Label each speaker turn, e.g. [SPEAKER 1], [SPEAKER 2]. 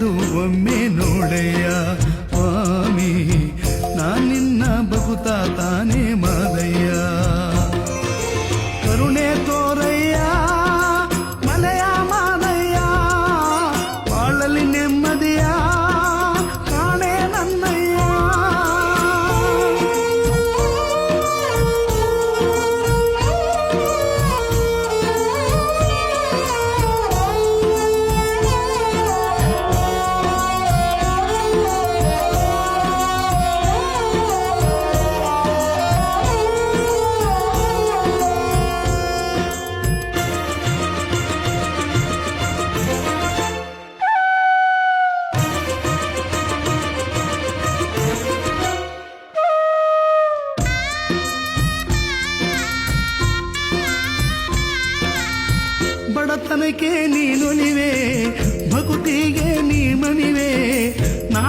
[SPEAKER 1] ಕಾದು ಒಮ್ಮೆ ನೋಡಯ್ಯ ಸ್ವಾಮಿ ನಾನಿನ್ನ ಬಗುತ ತಾನೇ ಮಾದಯ್ಯ ಕರುಣೆ ತೋರಯ್ಯ ಮಲೆಯ ಮಾದಯ್ಯ ಬಾಳಲಿ ನೆಮ್ಮದಿಯ ಕಾಣೆ ನನ್ನಯ್ಯ ಬಡತನಕ್ಕೆ ನೀನುಲಿವೆ ಭಕುತಿಗೆ ನೀ ಮಣಿವೆ ನಾ